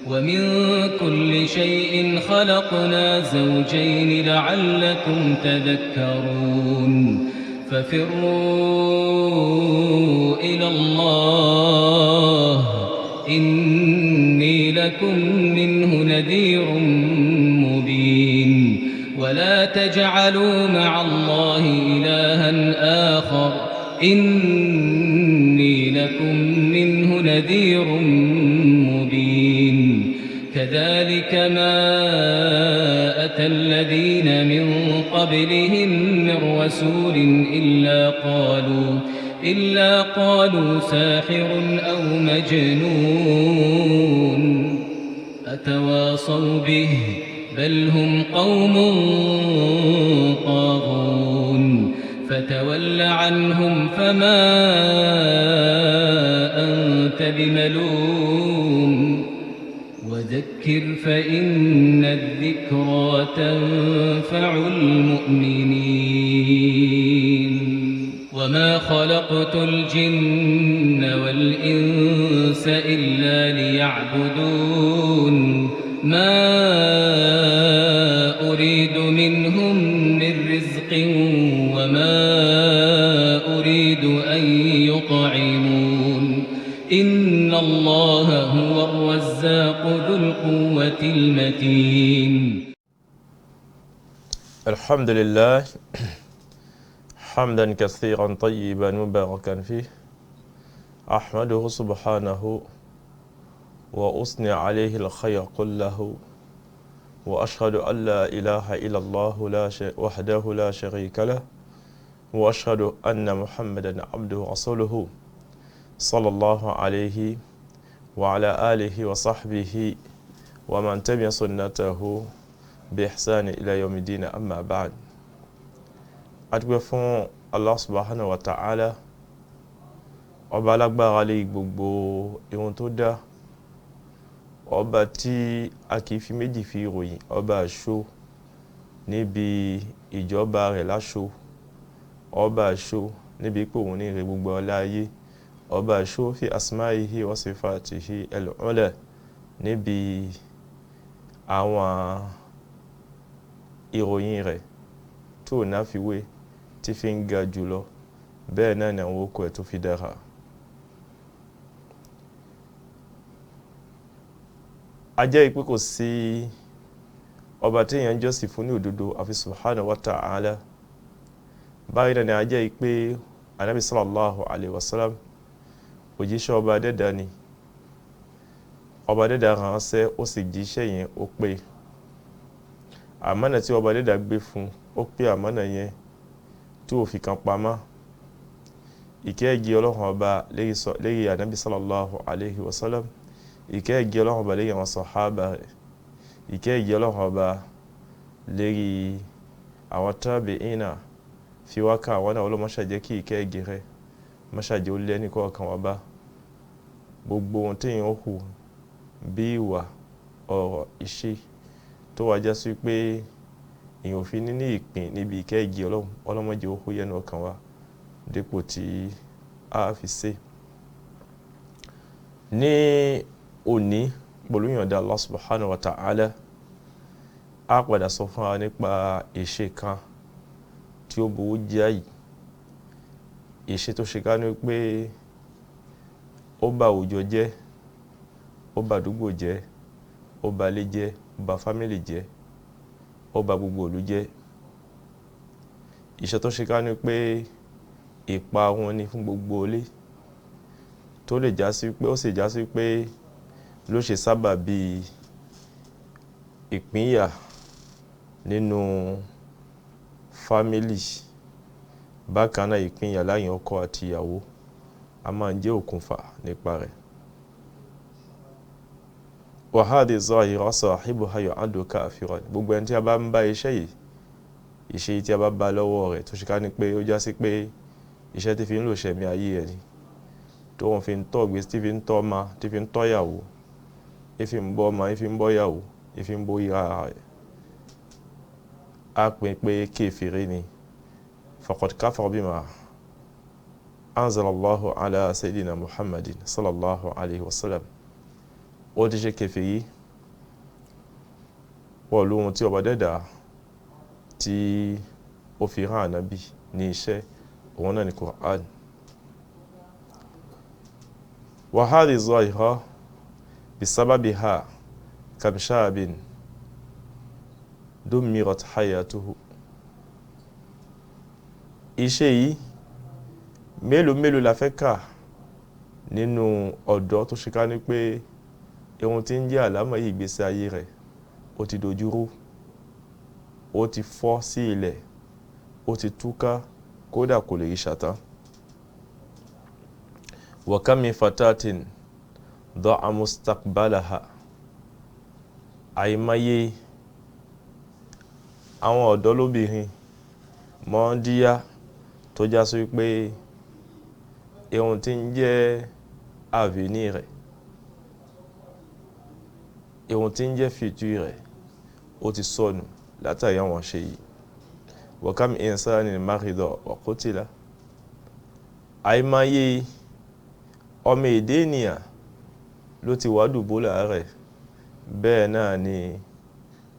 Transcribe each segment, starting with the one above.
ومن كل شيء خلقنا زوجين لعلكم تذكرون ففروا إلى الله إني لكم منه نذير مبين ولا تجعلوا مع الله إلها آخر إني لكم منه نذير مبين كذلك ما أتى الذين من قبلهم من رسول إلا قالوا ساحر أو مجنون أتواصوا به بل هم قوم طاغون فتول عنهم فما أنت بملوم وذكر فإن الذكرى تنفع المؤمنين وما خلقت الجن والإنس إلا ليعبدون ما أريد منهم من رزق وما أريد أن يطعمون إن الله هو الرزاق ذو القوة المتين الحمد لله حمدا كثيرا طيبا مباركا فيه أحمده سبحانه وأثني عليه الخير كله وأشهد أن لا إله إلا الله وحده لا شريك له وأشهد أن محمدا عبده ورسوله صلى الله عليه وعلى آله وصحبه ومن تبع سنته بإحسان إلى يوم الدين أما بعد adúpẹ́ fún Allah subhanahu wa ta'ala ọba alágbára lé gbogbo ohun tó dá ọba tí a kìí fi méjì fi ròyìn ọba àṣọ níbi ìjọba rẹ̀ láṣọ ọba àṣọ níbi pé òun ní ire gbogbo ọlá ayé ọba àṣọ fi asma'ihi wa sifatihi al-ula níbi àwọn ìròyìn rẹ̀ tó náfiwé tí fi ń ga jùlọ bẹ́ẹ̀ náà ni àwọn okò ẹ̀ tó fi dára. a jẹ́ ìpé kò sí ọba tí èèyàn jọ́sìn fún ní òdodo àfi subhanahu wa ta'ala. báyìí náà ni a jẹ́ ìpé anábi sallallahu alaihi wasallam òjíṣẹ́ ọba dẹ́dà ni ọba dẹ́dà ránṣẹ́ ó sì jíṣẹ́ yẹn ó pé àmánà tí ọba dẹ́dà gbé fún ó pé àmánà yẹn tí ó fi kan pamọ́. ìkẹ́ ìgẹ́ ọlọ́run ọba lérí ànábì sallallahu alaihi wasallam ìkẹ́ ìgẹ́ ọlọ́run ọba lérí àwọn sàhábà rẹ̀ ìkẹ́ ìgẹ́ ọlọ́run ọba lérí àwọn tábìínà fi wákà àwọn náà ọlọ́mọṣà jẹ́ kí ìkẹ́ ìgẹ́ rẹ̀ mọ́ṣàjẹ́ ó lé nìkan ọkàn wá bá gbogbo ohun tí èèyàn hù bí ìwà ọ̀rọ̀ ìṣe tó wájá sí pé èyàn ò fi ní ìpín níbi ìkẹ́ ìgì ọlọ́mọdé ó kó yẹnu ọkàn wa dípò tí a fi ṣe. ní òní pẹ̀lú ìyọ̀ǹda Allah subhanahu wa ta'ala a padà sọ fún wa nípa ìṣe kan tí ó burú jáì ìṣe tó ṣe ká ní pé ó bà àwùjọ jẹ́ ó bà àdúgbò jẹ́ ó bà ilé jẹ́ ó bà fámílì jẹ́ ó bà gbogbo ìlú jẹ́. ìṣẹ́ tó ṣe ká ní pé ìpa wọn ni fún gbogbo ilé tó lè já sí pé ó sì já sí pé ló ṣe sábà bí ìpínyà nínú fámílì bákan náà ìpínyà láàrin ọkọ àti ìyàwó a máa ń jẹ́ òkùnfà nípa rẹ̀. wàhádìí zahira sahibuha yu'addu kafiran gbogbo ẹni tí a bá ń bá iṣẹ́ yìí ìṣe tí a bá bá lọ́wọ́ rẹ̀ tó ṣe ká ní pé ó já sí pé iṣẹ́ tí fi ń lò ṣẹ̀mí ayé ẹ̀ ni tó wọ́n fi ń tọ́ gbé tí fi ń tọ́ ọmọ tí fi ń tọ́ ìyàwó ìfi ń bọ́ ọmọ ìfi ń bọ́ ìyàwó ìfi ń bọ́ ìyá rẹ̀ a pè pé kéfìrí ni faqad kafara bima anzalallahu ala sayyidina muhammadin sallallahu alaihi wasallam ó ti ṣe kèfèrí pẹ̀lú ohun tí ọba dẹ́dà tí ó fi rán ànábì ní iṣẹ́ òun náà ni Qur'an. wa hadhihi zahira bisababiha kam shabin dummirat hayatuhu. iṣẹ́ yìí mélòó la fẹ́ kà nínú ọ̀dọ́ tó ṣe ká ní pé ohun tí ń jẹ́ àlámọ̀ yìí ìgbésí ayé rẹ̀ ó ti dojúrú, ó ti fọ́ sí ilẹ̀, ó ti túká, kódà kò lè rí ṣàtán. wa kam min fatatin da'a mustaqbalaha. àìmáyé àwọn ọ̀dọ́ lóbìnrin mọ́ndíyá tó já sí pé ohun tí ń jẹ́ àvìní rẹ̀, ohun tí ń jẹ́ fìtú rẹ̀ ó ti sọnù látàrí àwọn ṣe yìí. wa kam insanin marida wa qutila. àìmáyé ọmọ èdè ènìyàn ló ti wá dùbúlẹ̀ rẹ̀, bẹ́ẹ̀ náà ni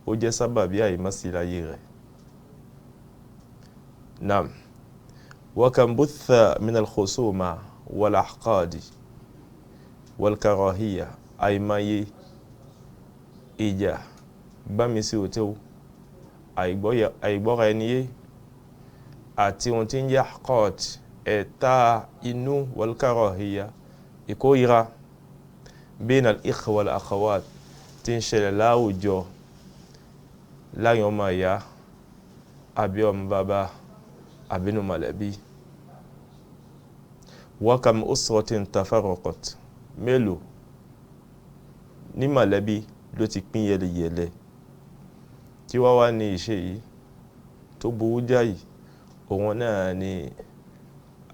ó jẹ́ sábàbí àìmásí láyé rẹ̀. nam wa kam butha min al-khusuma wal ahqadi wal karahiyya. àìmáyé ìjà gbámisí òtẹ́wò, àìgbọ́ra ẹniyé àti ohun tí ń jẹ́ ahqad ẹ̀ta inú wal karahiyya ìkórira bayna al-ikhwa wal akhawat tí ń ṣẹlẹ̀ láwùjọ láàrin ọmọ ìyá àbí ọmọ bàbá àbínú mọ̀lẹ́bí. wa kam usratin tafarraqat. mélòó ní mọ̀lẹ́bí ló ti pín yẹlẹyẹlẹ. tí wá wá ní iṣẹ́ yìí tó burú jáì, òun náà ni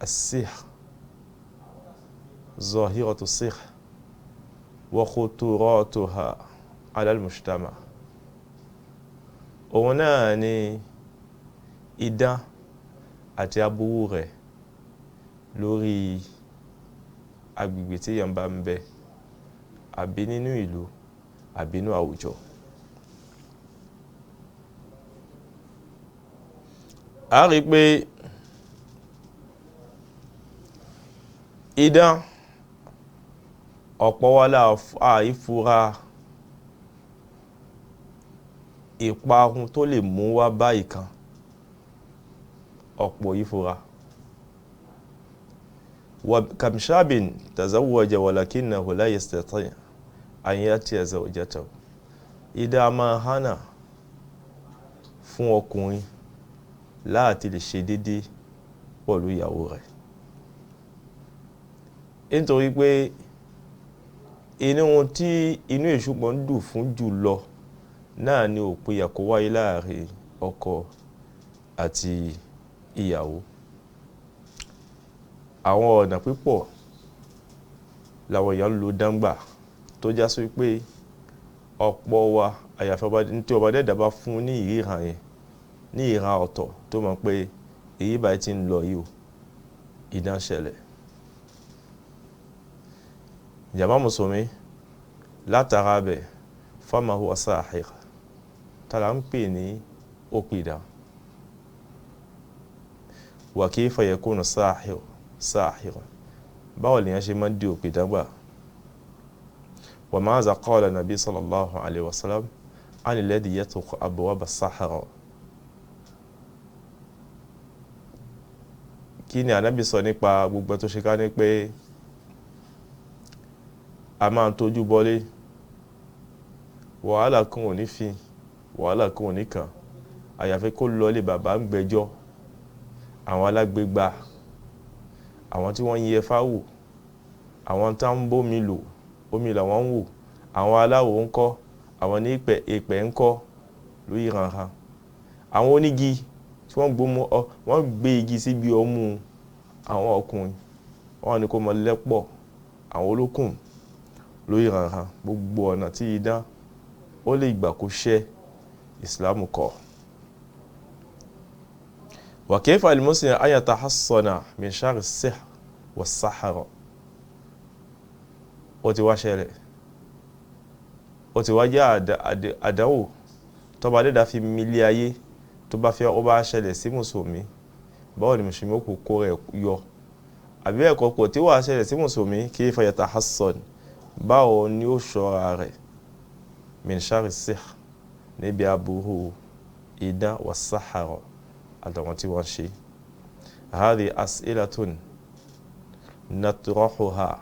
as-sihr, zahiratu sihr wa khuturatuha ala al-mujtama. òun náà ni idán àti aburú rẹ̀ lórí agbègbè tí èèyàn bá ń bẹ, àbí nínú ìlú àbí nínú àwùjọ. a rí pé idán ọ̀pọ̀ wa àìfura ìparun tó lè mú wá báyìí kan, ọ̀pọ̀ ìfura. wa kam shabin tazawwaja walakinahu la yastati' an yatiya zawjatahu. idán máa hánà fún ọkùnrin láti lè ṣe dédé pẹ̀lú ìyàwó rẹ̀, nítorí pé inú tí inú èṣù pọ̀ ń dùn fún jù lọ náà ni òpin kó wáyé láàrin ọkọ àti ìyàwó. àwọn ọ̀nà pípọ̀ làwọn èèyàn lò dáńgbà tó já sí pé ọ̀pọ̀ wa àyàfi tí ọba dẹ́dà bá fún ní ìríran yẹn, ní ìran ọ̀tọ̀ tó mọ̀ pé èyí báyìí ti ń lọ yìí o, idán ṣẹlẹ̀. jàmá mùsùlùmí látara bẹ̀ fama huwa sahir, tààrà ń pè ní òpìdán. wa kayfa yakunu sahir, báwo lèyàn ṣe máa ń di òpìdán gbà. wa maza qala nabi sallallahu alaihi wasallam ani alladhi yatruku abwab as-sahara. kí ni ànábì sọ nípa gbogbo tó ṣe ká ní pé a máa ń tójú bọ́lé, wàhálà kan ò ní fi, wàhálà kan ò ní kàn, àyàfi kó lọlé bàbá ń gbẹ́jọ́, àwọn alágbègbà, àwọn tí wọ́n ń yẹ fáwò, àwọn tá ń bómi lò, omi làwọn ń wò, àwọn aláwò ń kọ́, àwọn ní èpẹ̀ ń kọ́ lórí ìrànràn, àwọn onígi tí wọ́n gbé igi síbi ọmú àwọn ọkùnrin, wọ́n ní kó mọ lẹ́pọ̀, àwọn olókùn lórí ìrànràn. gbogbo ọ̀nà tí idán ó lè gbà kó ṣẹ́ ìsìlámù kọ́. wa kayfa al-muslim an yatahassana min sharri as-sihr was-sahara. ó ti wá ṣẹlẹ̀ ó ti wá jẹ́ àdánwò tó bá dẹ́dà fi mílé ayé tó bá fẹ́ ó bá ṣẹlẹ̀ sí mùsùlùmí báwo ni mùsùlùmí ó kó rẹ̀ yọ àbí ẹ̀kọ́ pọ̀ tí wàá ṣẹlẹ̀ sí mùsùlùmí kí fayata hassan báwo ni ó ṣọ́ra rẹ̀ min sharri sihr níbi aburú idán wa sahara àtàwọn tí wọ́n ṣe هذه أسئلة نطرحها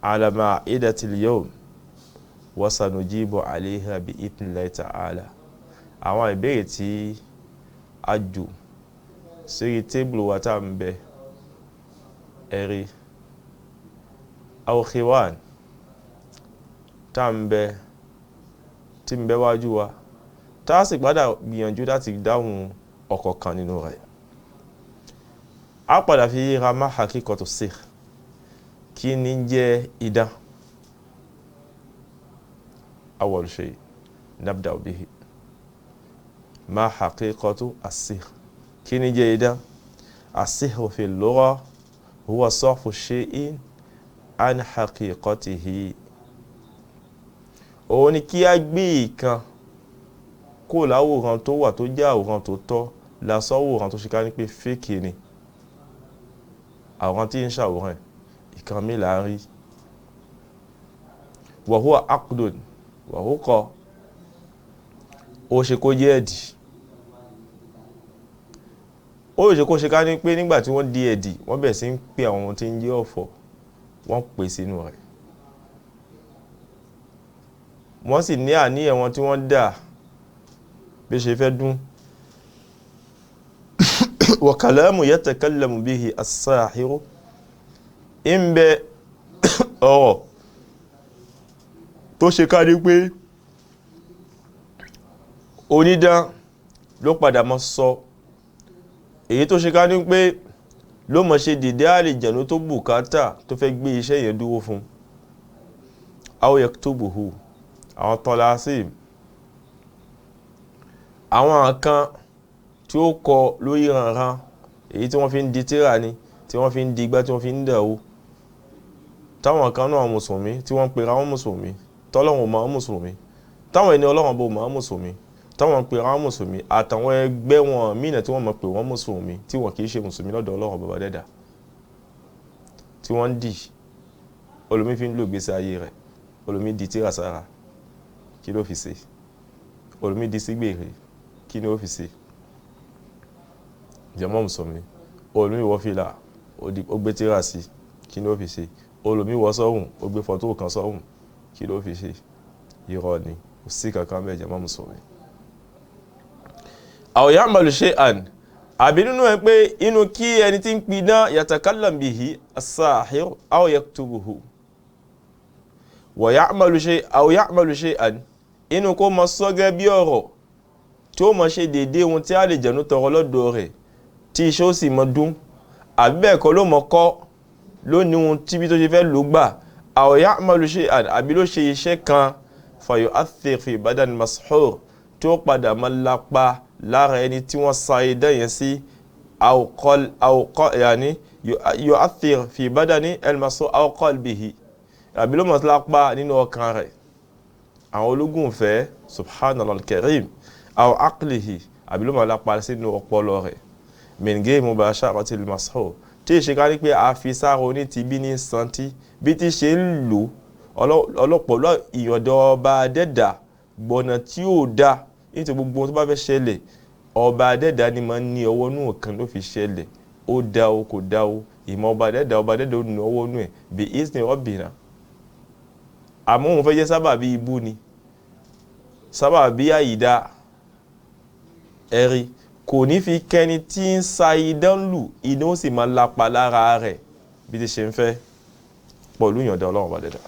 على مائدة اليوم وسنجيب عليها بإذن الله تعالى àwọn ìbéèrè tí a jù sórí tébùlù wa tá ń bẹ ẹ̀rí awkhiwan tá ń bẹ tí ń bẹ wájú wa tá sì padà gbìyànjú láti dáhùn ọ̀kọ̀ọ̀kan nínú rẹ̀ a padà fi yíra má hakíkọtù sihr kí ní jẹ́ idán awwal shay nabda bihi má hakíkọtù as-sihr kí ní jẹ́ idán as-sihru fi al-lugha huwa sarfu shay'in an haqiqatihi òun ni kí a gbé ìkan kó láwòrán tó wà tó jẹ́ àwòrán tó tọ́ lásọ́wòrán tó ṣe ká ní pé fake ni àwòrán tí ń ṣàwòrán ìkan mi là ń rí wa huwa aqdun wa huqa ó ṣe kó jẹ́ ẹ̀dì ó ṣe kó ṣe ká ní pé nígbà tí wọ́n di ẹ̀dì wọ́n bẹ̀rẹ̀ sí ń pè àwọn ohun tí ń jẹ́ ọ̀fọ̀ wọ́n pè sínú rẹ̀ wọ́n sì ní àníyàn wọn tí wọ́n dà bí ṣe fẹ́ dún wa kalamu yatakallamu bihi as-sahiru in bẹ ọ̀rọ̀ tó ṣe ká ní pé onídán ló padà mọ́ sọ èyí tó ṣe ká ní pé ló mọ̀ ṣe dìde àlìjànú tó bùkátà tó fẹ́ gbé iṣẹ́ yẹn dúró fún aw yaktubuhu àwọn tọ́lá sí àwọn kan tí ó kọ lórí ranran èyí tí wọ́n fi ń di tírà ni tí wọ́n fi ń di igbá tí wọ́n fi ń dẹ̀wó táwọn kan náà mùsùlùmí tí wọ́n pera wọn mùsùlùmí tọ́lọ́run mọ́ mùsùlùmí táwọn ẹni ọlọ́run bó mọ́ mùsùlùmí táwọn pera wọn mùsùlùmí àtàwọn ẹgbẹ́ wọn mìíràn tí wọ́n mọ̀ pé wọ́n mùsùlùmí tí wọ́n kìí ṣe mùsùlùmí lọ́dọ̀ ọlọ́run bàbá dẹ́dà tí wọ́n ń dì olómi fi ń lò gbèsè ayé rẹ̀ olómi di tírà sára kí ló fi ṣe olómi di sígbèrè kí ni ó fi ṣe jàmá mùsùlùmí olómi wọ fìlà ó gbé tírà sí kí ni ó fi ṣe olómi wọ sọ́hùn ó gbé fọ́tò kan sọ́hùn kí ló fi ṣe irọ́ ni kò sí kankan bẹ́ẹ̀ jàmá mùsùlùmí. aw ya'malu shay'an àbí nínú ẹ pé inú kí ẹni tí ń pidán yatakallam bihi as-sahir aw yaktubuhu wa ya'malu shay'an inú kó mọ sọ́gẹ́ bí ọ̀rọ̀ tí ó mọ̀ ṣe dédé ohun tí a lè jẹ̀nú tọrọ lọ́dọ̀ rẹ̀ tí iṣẹ́ ó sì mọ dún àbí bẹ́ẹ̀ kọ́ ló mọ kọ́ ló ní ohun tíbi tó ṣe fẹ́ ló gbà aw ya'malu shay'an àbí ló ṣe iṣẹ́ kan fa yu'aththir fi badan mashur tí ó padà mọ́ lápá lára ẹni tí wọ́n sa idán yẹn sí yu'aththir fi badani al-mashur aw qalbihi àbí ló mọ̀ lápá nínú ọkàn rẹ̀ àwọn ológun fẹ́ subhanallah al-karim aw aqlihi àbí ló mọ̀ lápá sínú ọpọlọ rẹ̀ min ghayri mubasharati al-mashur tí ṣe ká ní pé a fi sára oní ti bí ní santi bí ti ṣe ń lò ọlọ́pọ̀lọ́ ìyọ̀dọ̀ ọba dẹ́dà gbọ̀nà tí ó dá nítorí gbogbo tó bá fẹ́ ṣẹlẹ̀ ọba dẹ́dà ni máa ń ní ọwọ́ nù kan ló fi ṣẹlẹ̀ ó dá o kò dá o ìmọ̀ ọba dẹ́dà ó ní ọwọ́ nù ẹ̀ bí isni rabbina àmọ́ òun fẹ́ jẹ́ sábàbí ibú ni sábàbí àyídá ẹ̀rí kò ní fi kẹni tí ń sa idán lù iná ó sì máa lápa lára rẹ̀ bí ti ṣe ń fẹ́ pọ̀lú ìyọ̀dá ọlọ́run ọba dẹ́dà.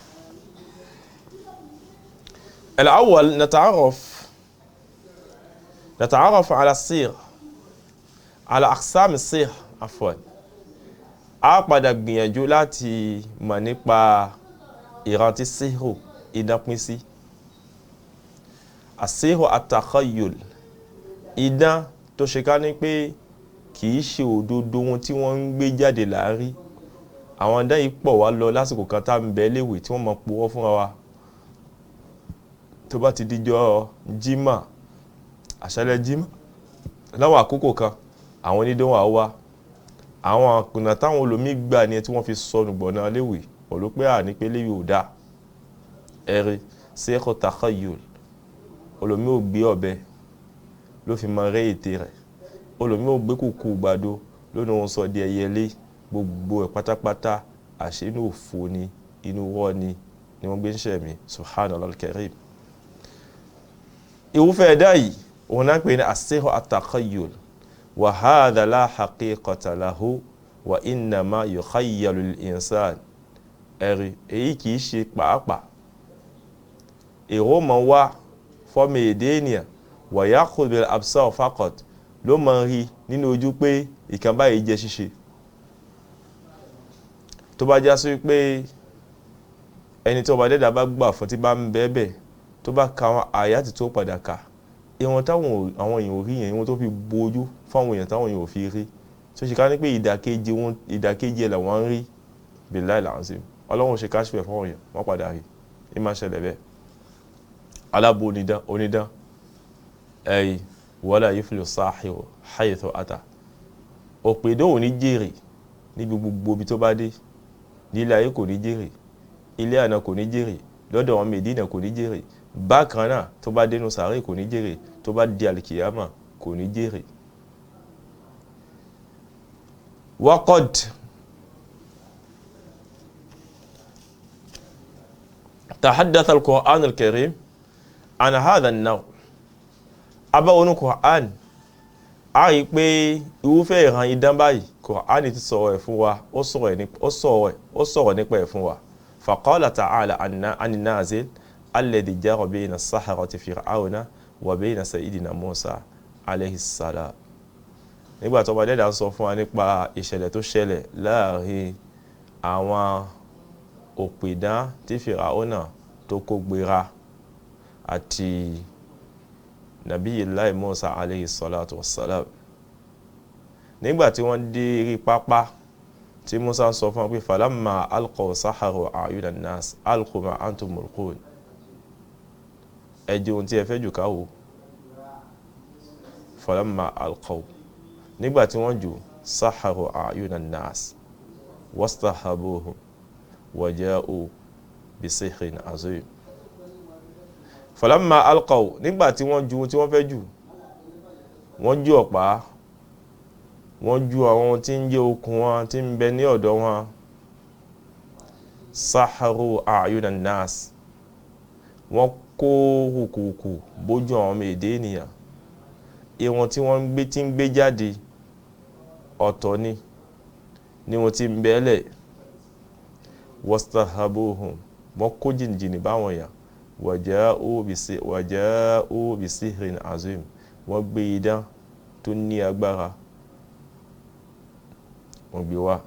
al-awwal نتعرف على الصيغ على أقسام الصيغ عفوا a padà gbìyànjú láti mọ̀ nípa ìrántí síhù idán pín sí àsíhù at-takhayyul idán tó ṣe ká ní pé kìí ṣe òdodo ohun tí wọ́n ń gbé jáde láàrí àwọn dán yìí pọ̀ wá lọ lásìkò kan tá ń bẹ léwe tí wọ́n mọ̀ purọ́ fúnra wa tó bá ti díjọ́ jímà àṣálẹ́ jímà láwọn àkókò kan àwọn onídán wà wá àwọn àkùnà táwọn olómi gbà ní tí wọ́n fi sọnù gbọ̀nà léwe pẹ̀lú pé à ní pé léwe ò dá ẹ̀rí sẹ́kọ̀ takhayyul olómi ò gbé ọ̀bẹ ló fi mọ rẹ́ ètè rẹ̀ olómi ò gbé kùkù gbàdo lónìí wọn sọ di ẹyẹlé gbogbo ẹ̀ pátápátá àṣínú òfò ni inú wọ́ ni wọ́n gbé ń ṣẹ̀mí subhanallah al-karim. irúfẹ́ ẹ̀dá yìí òun náà pè ní as-sihru at-takhayyul wa hadha la haqiqata lahu wa innama yukhayyalu lil-insan ẹ̀rí èyí kìí ṣe pàápàá èrò mọ̀ wá fọ́mọ èdè ènìyàn wa ya'khudhu bil-absar faqat ló mọ̀ rí nínú ojú pé ìkan báyìí jẹ́ ṣíṣe tó bá já sí pé ẹni tó bá dẹ́dà bá gbà fún tí bá ń bẹ́ẹ̀bẹ̀ tó bá ka àwọn àyátì tó padà kà ìwọ̀n táwọn àwọn èèyàn ò rí yẹn ìwọ̀n tó fi bojú fáwọn èèyàn táwọn èèyàn ò fi rí tó ṣe ká ní pé ìdàkejì ẹ̀ làwọn ń rí billahi alazim ọlọ́run ṣe káṣífẹ̀ fáwọn èèyàn wọ́n padà rí ní máa ṣẹlẹ̀ bẹ́ẹ̀ alábo onídán ẹ̀yìn wala yuflihu sahiru haythu ata òpèdó ò ní jèrè níbi gbogbo ibi tó bá dé nílé ayé kò ní jèrè ilé àná kò ní jèrè lọ́dọ̀ àwọn Mẹdínà kò ní jèrè bákan náà tó bá dénú sàárè kò ní jèrè tó bá di alkiyama kò ní jèrè. waqad tahaddatha al-Qur'an al-Karim an hadha an-naw' abáwọnú Qur'an a rí pé irúfẹ́ ìran idán báyìí Qur'an ti sọ̀rọ̀ ẹ̀ fún wa ó sọ̀rọ̀ nípa ẹ̀ fún wa faqala ta'ala an nazil alladhi jara bayna as-saharati fir'auna wa bayna sayyidina Musa alayhi salam nígbà tó bá dẹ́dà sọ fún wa nípa ìṣẹ̀lẹ̀ tó ṣẹlẹ̀ láàrin àwọn òpìdán tí Fir'auna tó kó gbéra àti Nabiyullahi Musa alayhi salatu wassalam nígbà tí wọ́n dé rí pápá tí Musa sọ fún wọn pé falamma alqaw saharu a'yuna an-nas alqu ma antum mulqun ẹjẹ́ ohun tí ẹ fẹ́ jù káwò falamma alqaw nígbà tí wọ́n jù saharu a'yuna an-nas wastahabuhum wa ja'u bisihrin azim falamma alqaw nígbà tí wọ́n jù tí wọ́n fẹ́ jù wọ́n jù ọ̀pá wọ́n jù àwọn tí ń jẹ́ okùn wọn tí ń bẹ ní ọ̀dọ̀ wọn saharu a'yuna an-nas wọ́n kó hùkùkù bójú àwọn ọmọ èdè ènìyàn ìwọ̀n tí wọ́n gbé tí ń gbé jáde ọ̀tọ̀ ni wọ́n ti ń bẹ́ẹ̀lẹ̀ wastahabuhum wọ́n kó jìnjìnì báwọn èèyàn waja'u bisihrin azim wọ́n gbé idán tó ní agbára wọ́n gbé wá.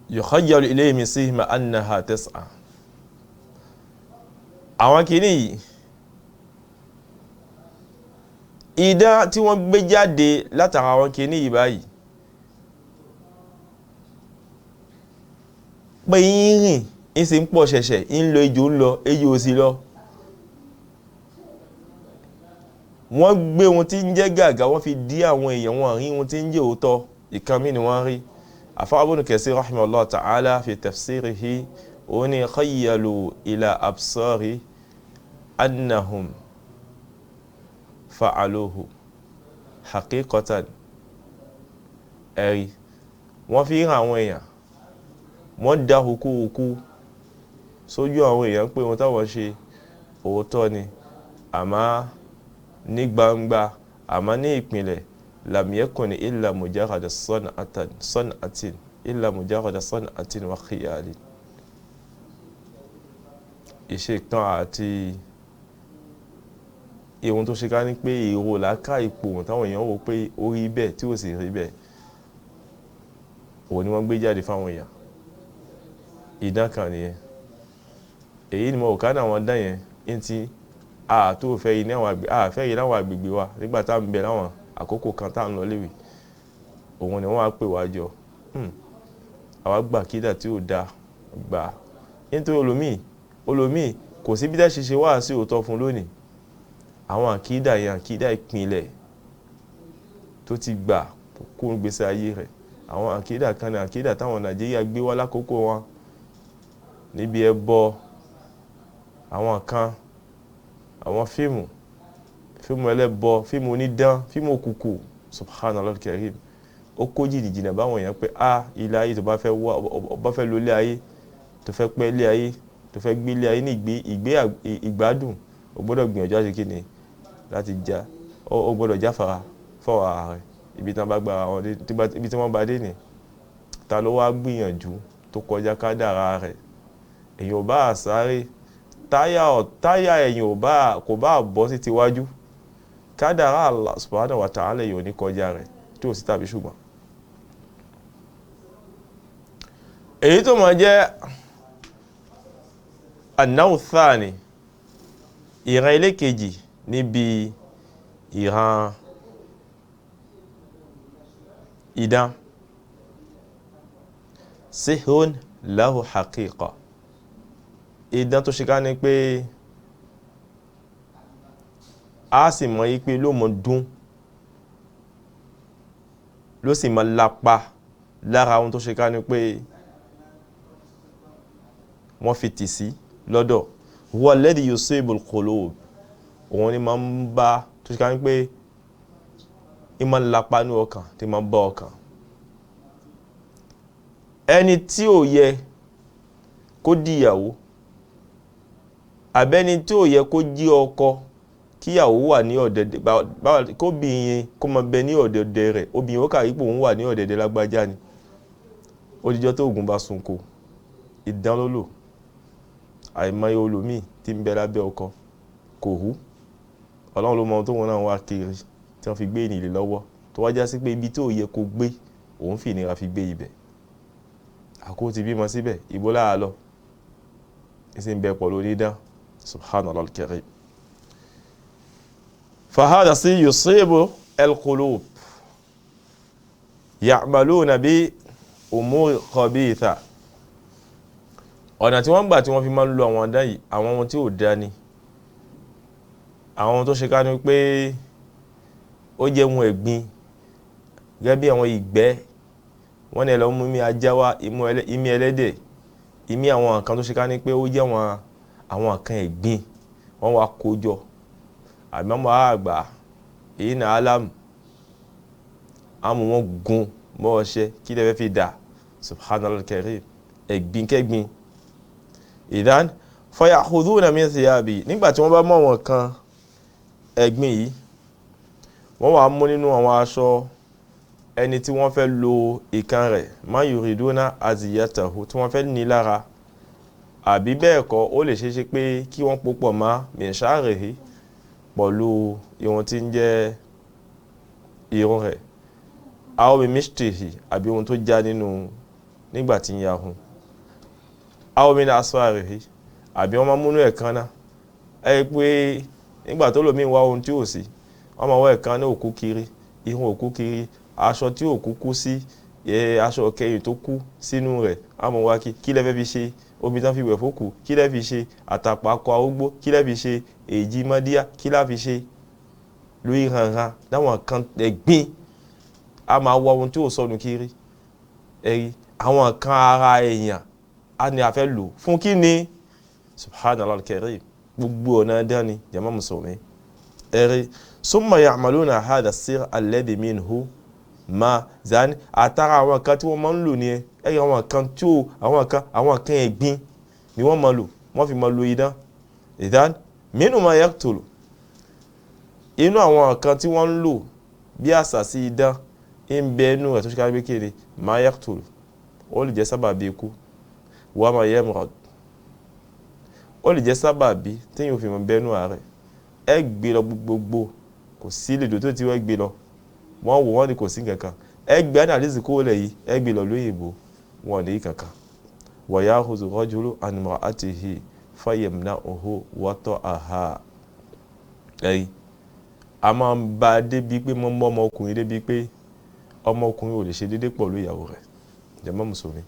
yukhayyalu ilayhi min sihriha annaha tas'a àwọn kìíní yìí idán tí wọ́n gbé jáde látara àwọn kìíní yìí báyìí pé yín rìn ń sì ń pọ̀ ṣẹ̀ṣẹ̀ ń lọ ejò ń lọ ejò ò sí lọ wọ́n gbé ohun tí ń jẹ́ gàgà wọ́n fi dí àwọn èèyàn wọn rí ohun tí ń jẹ́ òótọ́ ìkan mí ni wọ́n rí àfáà Ibn Kathir rahimahullah ta'ala fi tafsirihi ó ní khayyalu ila absari annahum fa'aluhu haqiqatan ẹ̀rí wọ́n fi hàn àwọn èèyàn wọ́n dá hukú sójú àwọn èèyàn pé ohun táwọn ṣe òótọ́ ni àmọ́ ní gbangba àmọ́ ní ìpìnlẹ̀ lam yakun illa mujarrada san'atin illa mujarrada san'atin wa khiyalin iṣẹ́ tán àti ohun tó ṣe ká ní pé èrò làákà ipò táwọn èèyàn wò pé ó rí bẹ́ẹ̀ tí ó sì rí bẹ́ẹ̀ òun ni wọ́n gbé jáde fáwọn èèyàn idán kan nìyẹn èyí ni mo ká náà wọ́n dán yẹn ní ti tó fẹ́ yìí láwọn agbègbè wa nígbà tá ń bẹ láwọn àkókò kan tá ń lọ léwe òun ni wọ́n á pè wá jọ àwa gbà àkídà tí ò dáa gbà nítorí olómìí kò sí bí dá ṣe wá sí òótọ́ fún lónìí àwọn àkídà yẹn àkídà ìpínlẹ̀ tó ti gbà kó ń gbèsè ayé rẹ̀ àwọn àkídà kan ní àkídà táwọn Nàìjíríà gbé wá lákòókò wọn níbi ẹbọ àwọn kan àwọn fíìmù ẹlẹ́bọ fíìmù onídán fíìmù òkùnkùn subhanallah karim ó kó jìnnìjìnnà báwọn èèyàn pé ilé ayé tó bá fẹ́ lo ilé ayé tó fẹ́ pẹ́ ilé ayé tó fẹ́ gbé ilé ayé ní ìgbádùn ó gbọ́dọ̀ gbìyànjú àti kíni láti já ó gbọ́dọ̀ jáfara fọ́wọ́ ara rẹ̀ ibi tí wọ́n bá gba àwọn ibi tí wọ́n bá dé ní ta ló wá gbìyànjú tó kọjá kádàrá rẹ̀ èyàn ò bá sáré táyà èyàn kò bá bọ́ sí tiwájú kádàrá Allah subhanahu wa ta'ala èyàn ò ní kọjá rẹ̀ tí ò sí tàbí ṣùgbọ́n èyí tó máa jẹ́ an-naw' thani ìran ilé kejì níbi ìran idán sihrun lahu haqiqa idán tó ṣe ká ní pé a sì mọ̀ yí pé ló mọ̀ dún ló sì mọ̀ lápá lára ohun tó ṣe ká ní pé wọ́n fi tì sí lọ́dọ̀ huwa alladhi yusibul qulub òun ni ma ń bá tó ṣe ká ní pé ìmọ̀ lápá ní ọkàn tí ma ń bá ọkàn ẹni tí ò yẹ kó díyàwó àbẹ́ni tí ò yẹ kó jí ọkọ kíyàwó wà ní ọ̀dẹ̀dẹ̀ kóbìnrin kó má bẹ ní ọ̀dẹ̀dẹ̀ rẹ̀ obìnrin ó kàrí pé òun wà ní ọ̀dẹ̀dẹ̀ lágbájá ni odijọ́ tó ògùn bá sunko ìdán ló lò àìmọye olómi tí ń bẹ lábẹ́ ọkọ kò hú ọlọ́run ló mọ ohun tó wọn náà wá kiri tí wọ́n fi gbé ìnìlè lọ́wọ́ tó wájá sí pé ibi tí ò yẹ kó gbé òun fi ìnira fi gbé ibẹ̀ àkó ti bímọ síbẹ̀ ìbò láà lọ ìsìn bẹ pọ̀ lórí dán subhanallah al-karim fahada sí yusibu al-qulub ya'maluna bi umur khabitha ọ̀nà tí wọ́n gbà tí wọ́n fi máa ń lo àwọn ọ̀dá yìí àwọn ohun tí ò dá ní àwọn ohun tó ṣe ká ní pé ó jẹ́ ohun ẹ̀gbin gẹ́gẹ́ bí àwọn ìgbẹ́ wọ́n ní ẹlọ́mú imí ajá wá imí ẹlẹ́dẹ̀ imí àwọn nǹkan tó ṣe ká ní pé ó jẹ́ àwọn nǹkan ẹ̀gbin wọ́n wá kójọ àmọ́ àgbà èyí náà alámù àmú wọn gun mọ́ ọṣẹ kí lẹ́fẹ́ fi dà subhanallah karim ẹ̀gbin kẹ́gbin ìdán fayakhudhuna min thiyabi nígbàtí wọ́n bá mọ̀ wọn kan ẹ̀gbin yìí wọ́n wá mú nínú àwọn aṣọ ẹni tí wọ́n fẹ́ lo ìkan rẹ̀ ma yuriduna aziyatahu tí wọ́n fẹ́ ní lára àbí bẹ́ẹ̀ kọ́ ó lè ṣeéṣe pé kí wọ́n pòpọ̀ má min sha'rihi pọ̀lú ihun tí ń jẹ́ irun rẹ̀ aw bi mishtihi àbí ohun tó já nínú nígbàtí ń yahun aw min asfarihi àbí wọ́n máa múnú ẹ̀kan náà pé nígbà tó lómi wá ohun tí ò sí wọ́n máa wọ́ ẹ̀kan náà òkú kiri ihun òkú kiri aṣọ tí òkú kú sí aṣọ kẹyìn tó kú sínú rẹ̀ àmọ́ wá kí lẹ́fẹ́ fi ṣe omi tán fi wẹ̀ fókù kí lẹ́ fi ṣe àtàpà akọ arúgbó kí lẹ́ fi ṣe èjì mọ́díà kí lá fi ṣe lórí hanhan láwọn kan ẹ̀gbin a máa wọ ohun tí ò sọnù kiri ẹ̀rí àwọn kan ara èèyàn a ní a fẹ́ lò fún kí ni subhanallah al-karim gbogbo ọ̀nà dání jama musulmi ẹ̀rí summa ya'maluna hadha as-sir alladhi minhu ma zani àtàrà àwọn kan tí wọ́n máa ń lò ní ẹ̀rí àwọn kan tí ó àwọn kan ẹ̀gbin ni wọ́n máa lò wọ́n fi máa lo idán ìdán minhu ma yaqtulu inú àwọn kan tí wọ́n ń lò bí àṣàsí idán ń bẹ inú rẹ̀ tó ṣe ká gbé kéré ma yaqtulu ó lè jẹ́ sábàbí ikú wa ma yamrad ó lè jẹ́ sábàbí tí yóò fi mọ̀ bẹ́nu ààrẹ ẹ gbé lọ gbogbo kò sí lè dòtó tí wọ́n gbé lọ wọ́n wò wọ́n ní kò sí kankan ẹ gbé ní àdísì kó lẹ̀ yìí ẹ gbé lọ lóyìnbó wọn ní kankan wa ya'khudhu rajulu an imra'atihi fayamna'uhu wata'aha ẹ̀yìn a máa ń bá débi pé mọ́ ọmọkùnrin débi pé ọmọ ọkùnrin ò lè ṣe déédé pọ̀ lórí ìyàwó rẹ̀ jàmá mùsùlùmí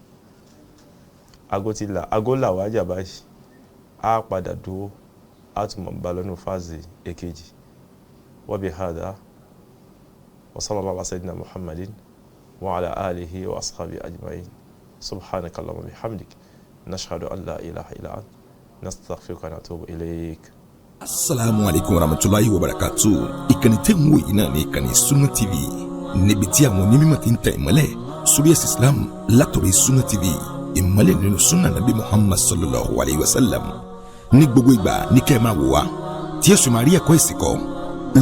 ago là wájà báyìí á padà dúró á tún mọ̀ bá lọ́nà fáàzì èkejì wa bihadha wa sallallahu ala sayyidina muhammadin wa ala alihi wa ashabihi ajma'in subhanaka allahumma bihamdik nashhadu an la ilaha illa anta nastaghfiruka wa natubu ilayk. Assalamu alaikum warahmatullahi wabarakatuh. Ìkànnì tẹ́ ń wò yìí náà ní ìkànnì Sunna TV níbi tí àwọn onímọ̀ ti ń tẹ̀ ìmọ́lẹ̀ sórí ẹ̀sìn Islam látọ̀rọ̀ Sunna TV ìmọ́lẹ̀ nínú sunna nabi Muhammad sallallahu alayhi wa sallam. Ní gbogbo ìgbà ní kẹ́ ẹ máa wò wá tí ẹ sì máa rí ẹ̀kọ́ ìsìn kọ́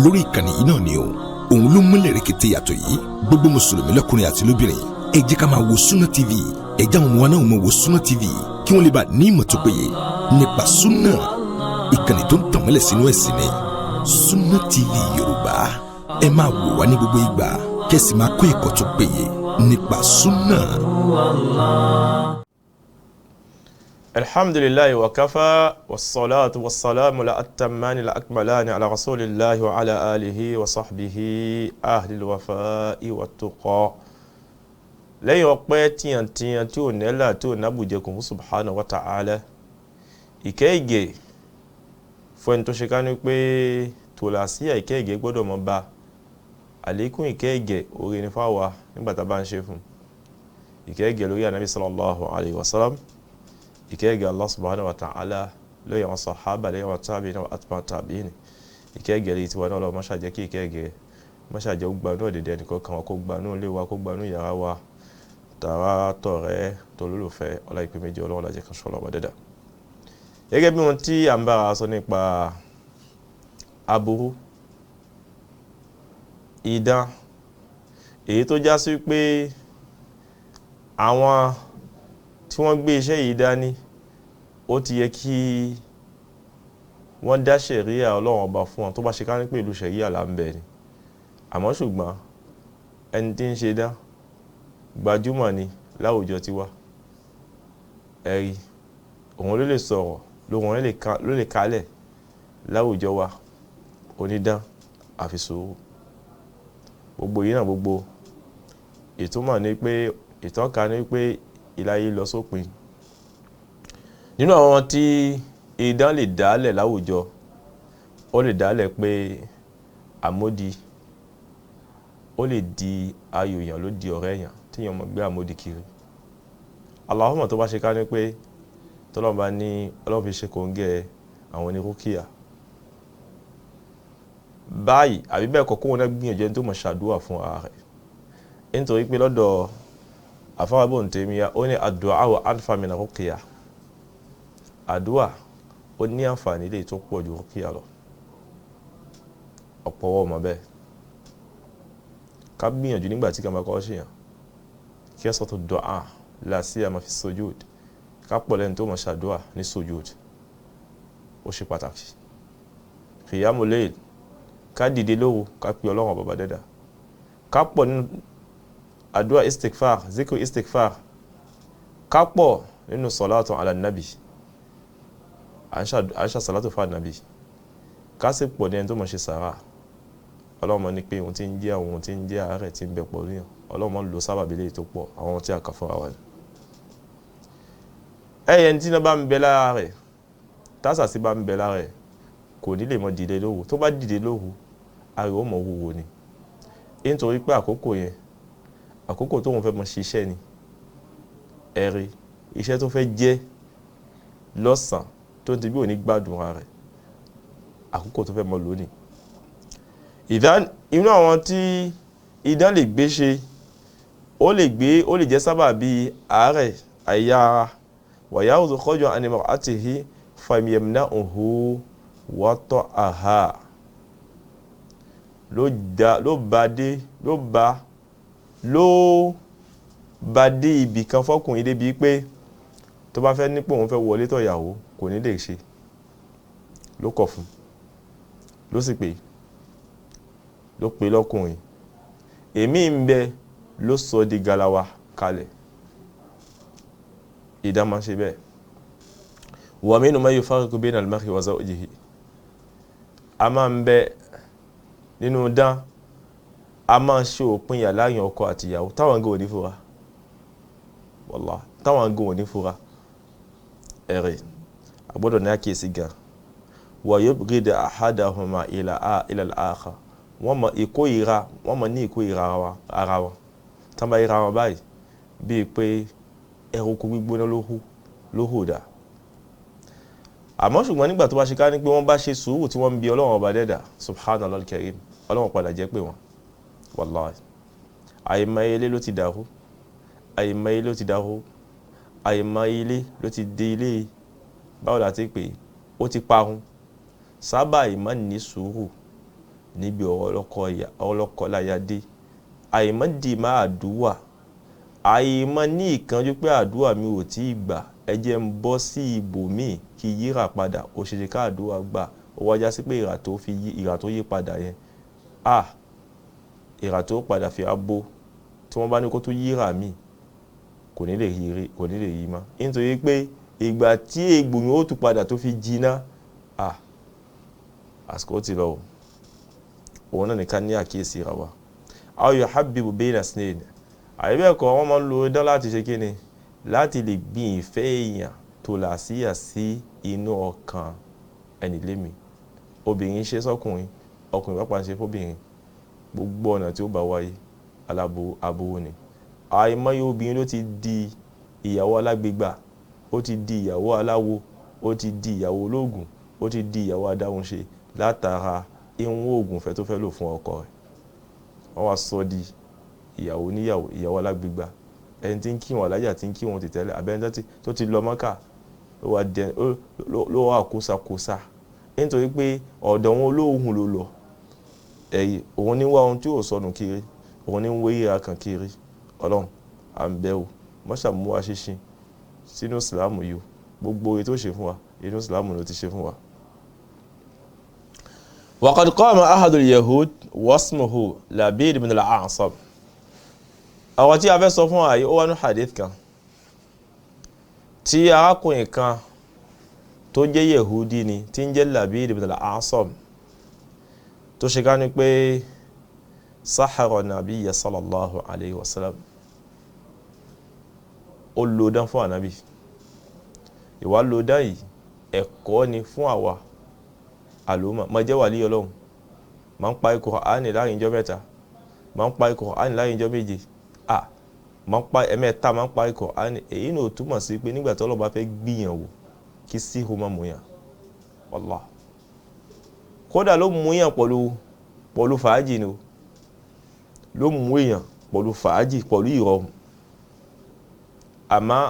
lórí ìkànnì yìí náà ni o. Òun ló múlẹ̀ rẹ̀kẹ̀tẹ̀ yàtọ̀ yìí gbogbo mùsùlùmí lọ́kùnrin àti lóbìnrin ẹ jẹ́ ká máa wo Sunna TV ẹ jẹ́ àwọn ọmọ wa náà máa wo Sunna TV kí wọ́n lè bá ní ìmọ̀ tó péye nípa sunna ìkànnì tó ń tàn mọ́lẹ̀ sínú ẹ̀sìn ni Sunna TV Yorùbá ẹ máa wò wá ní gbogbo ìgbà kẹ́sì máa kọ́ ẹ̀kọ́ tó péye nípa sunna. alhamdulillahi wa kafa wassalatu wassalamu la atamani la akmalani ala rasulillahi wa ala alihi wa sahbihi ahli alwafa'i wa tuqa. lẹ́yìn ọpẹ́ tíyàntíyàn tí ò nẹ́là tí ò nábùjẹkùn fún subhanahu wa ta'ala ìkẹ́ ìgẹ̀ fún ẹni tó ṣe ká ní pé tòlàsíyà ìkẹ́ ìgẹ̀ gbọ́dọ̀ mọ́ bá àlékún ìkẹ́ ìgẹ̀ orí ní fáwa nígbàtà bá ń ṣe fún ìkẹ́ ìgẹ̀ lórí ànábì sallallahu alayhi wa sallam ìkẹ́ ìgẹ̀ Allah subhanahu wa ta'ala lórí àwọn sàhábà lórí àwọn tabi'in wa atba' tabi'in ìkẹ́ ìgẹ̀ lórí tiwa náà lọ mọ́ṣàjẹ́ kí ìkẹ́ ìgẹ̀ mọ́ṣàjẹ́ ó gbanú ọ̀dẹ̀dẹ̀ nìkan kan wọn kó gbanú ilé wa kó gbanú yàrá wa tààrà tọ̀rẹ́ tolólùfẹ́ ọlá ìpè méjì ọlọ́run lájẹ́ kan ṣọlọ́ ọmọdẹ́dà. Gẹ́gẹ́ bí wọn tí a ń bára sọ nípa aburú idán èyí tó já sí pé àwọn tí wọ́n gbé iṣẹ́ yìí dání ó ti yẹ kí wọ́n dá ṣẹ̀ríà ọlọ́run ọba fún wọn tó bá ṣe ká ní pé ìlú ṣẹ̀ríà là ń bẹ ni àmọ́ ṣùgbọ́n ẹni tí ń ṣe dán gbajúmọ̀ ni láwùjọ tiwa ẹ̀rí òun ló lè sọ̀rọ̀ lóhun ló lè kálẹ̀ láwùjọ wa onídán àfi sùúrù gbogbo yìí náà gbogbo ìtumọ̀ ní pé ìtọ́ka ní pé ìláyé lọ sópin nínú àwọn tí idán lè dálẹ̀ láwùjọ ó lè dálẹ̀ pé àmódi ó lè di ayò èèyàn ló di ọ̀rẹ́ èèyàn tí èèyàn mọ̀ gbé àmódi kiri Allahumma tó bá ṣe ká ní pé tọ́lọ́run bá ní ọlọ́run fi ṣe kòńgẹ́ àwọn onírúkìá báyìí àbí bẹ́ẹ̀ kọ́ kóhun náà gbìyànjú ẹni tó mọ̀ ṣàdúrà fún ara rẹ̀ nítorí pé lọ́dọ̀ àfáà Ibn Taymiyyah ó ní àdúà wa anfa min rúkìá àdúà ó ní àǹfààní lè tó pọ̀ ju rúkìá lọ ọ̀pọ̀ wọ́n mọ̀ bẹ́ẹ̀ ká gbìyànjú nígbà tí ká máa kọ́ ṣèyàn kí ẹ sọ́tò du'a la siyama fi sujud ká pọ̀ lẹ́ni tó mọ̀ ṣàdúà ní sujud ó ṣe pàtàkì qiyamul layl ká dìde lóru ká pe ọlọ́run bàbá dẹ́dà ká pọ̀ nínú àdúà istighfar zikr istighfar ká pọ̀ nínú salatu ala nabi àṣà salatu fa nabi ká sì pọ̀ ní ẹni tó mọ̀ ṣe sàrà ọlọ́run ní pé ohun tí ń jẹ́ àwọn ohun tí ń jẹ́ àárẹ̀ tí ń bẹ pọ̀ níyàn ọlọ́run ló sábàbí lè tó pọ̀ àwọn tí a kà fúnra wa ni ẹyẹ tí náà bá ń bẹ lára rẹ̀ tásà sí bá ń bẹ lára rẹ̀ kò ní lè mọ dìde lóru tó bá dìde lóru ariwo ó mọ wúwo ni nítorí pé àkókò yẹn àkókò tó wọn fẹ́ mọ ṣiṣẹ́ ni ẹ̀rí iṣẹ́ tó fẹ́ jẹ́ lọ́sàn tó ń ti bí òní gbádùn ara rẹ̀ àkókò tó fẹ́ mọ lónìí inú àwọn tí idán lè gbé ṣe ó lè jẹ́ sábà bí àárẹ̀ àìyá ara wàyáwùzù kọjọ animal àtìhí fàmìyàmìnà òhù wọ́tọ̀ àhá ló bá dé ibì kan fọ́kùnrin débi pé tó bá fẹ́ nípò òun fẹ́ wọlé tọ̀yàwó kò ní lè ṣe ló kọ̀ fún ló sì pé ló pé lọ́kùnrin èmi ń bẹ ló sọ di galawa kalẹ̀ idán máa ń ṣe bẹ́ẹ̀ wa minhu man yufarriqu bayna al-mar'i wa zawjihi a máa ń bẹ nínú dán a máa ṣe òpin yà láàrin ọkọ àti ìyàwó táwọn gan ò ní fura wallahi táwọn gan ò ní fura ẹ̀rẹ̀ àgbọ́dọ̀ ní àkíyèsí gan wa yubghida ahadahuma ila al-akhar wọ́n mọ̀ ìkórìíra wọ́n mọ̀ ní ìkórìíra ara wọn tán bá ríra wọn báyìí bíi pé ẹranko gbígbóná ló hù dá àmọ́ ṣùgbọ́n nígbà tó bá ṣe ká ní pé wọ́n bá ṣe sùúrù tí wọ́n ń bi Ọlọ́run ọba dẹ́dà subhanallah al-karim Ọlọ́run padà jẹ́ pé wọ́n wallahi àìmọye ilé ló ti dàrú àìmọye ilé ló ti dàrú àìmọye ilé ló ti di ilé báwo la ti pè ó ti parun sábà ìmọ̀ ní sùúrù níbi ọlọ́kọ láya dé àìmọ̀ dì máa àdúwà àìmọ̀ ní ìkánjú pé àdúwà mi ò tí ì gbà ẹ jẹ́ ń bọ́ sí ibòmíì kí yíra padà ó ṣe ká àdúwà gbà ó wájá sí pé ìrà tó yí padà yẹn ìrà tó padà fi abó tí wọ́n bá ní kó tó yíra mi kò ní lè yí mọ́ nítorí pé ìgbà tí egbò yẹn ó tún padà tó fi jiná àsìkò ti lọ òun náà nìkan ní àkíyèsí ra wa aw yuhabbibu bayna snayn àìbẹ́ẹ̀kọ́ wọ́n máa ń lo idán láti ṣe kí ni láti lè gbin ìfẹ́ èèyàn tó làásíyà sí inú ọkàn ẹni lémi obìnrin ṣe sọ́kùnrin ọkùnrin pápá ń ṣe fóbìnrin gbogbo ọ̀nà tí ó bá wáyé alábowo ni àìmọye obìnrin ló ti di ìyàwó alágbègbà ó ti di ìyàwó aláwo ó ti di ìyàwó ológun ó ti di ìyàwó adáhunṣe látara ìwọ̀n oògùn fẹ́ tó fẹ́ lò fún ọkọ rẹ̀ wọ́n wá sọ di ìyàwó níyàwó ìyàwó alágbègbà ẹni tí ń kí wọn alájà tí ń kí wọn ti tẹ́lẹ̀ abẹ́ni tó ti lọ Mọ́kà ló wà kóṣàkóṣà nítorí pé ọ̀dọ̀ wọn olóhùn ló lọ ẹ̀yìn òun ní wá ohun tí ò sọnù kiri òun ní wé ìra kan kiri Ọlọ́run à ń bẹ̀ ọ́ mọ́ṣàmú wa ṣíṣin sínú ìsìlámù yìí gbogbo èyí tó ṣe fún wa inú ìsìlámù ló ti ṣe fún wa. وقد قام أحد اليهود واسمه لبيد بن الأعصم àwọn tí a fẹ́ sọ fún àyè ó wà ní hadith kan tí arákùnrin kan tó jẹ́ yehudi ni tí ń jẹ́ Labid ibn al-A'sam tó ṣe ká ní pé sahara nabiyya sallallahu alayhi wa sallam ó lò dán fún ànábì ìwà lò dán yìí ẹ̀kọ́ ni fún àwa àlùmọ̀ ma jẹ́ wàlí Ọlọ́run ma ń parí Kùránì láàrin ọjọ́ mẹ́ta ma ń parí Kùránì láàrin ọjọ́ méje ma ń parí ẹ̀mẹ́ta ma ń parí Kùránì èyí náà túmọ̀ sí pé nígbà tí Ọlọ́run bá fẹ́ gbìyàn wò kí sí hó má mú yàn wallah kódà ló mú yàn pọ̀lú fàájì ni ló mú èèyàn pọ̀lú fàájì pọ̀lú ìrọ̀rùn àmọ́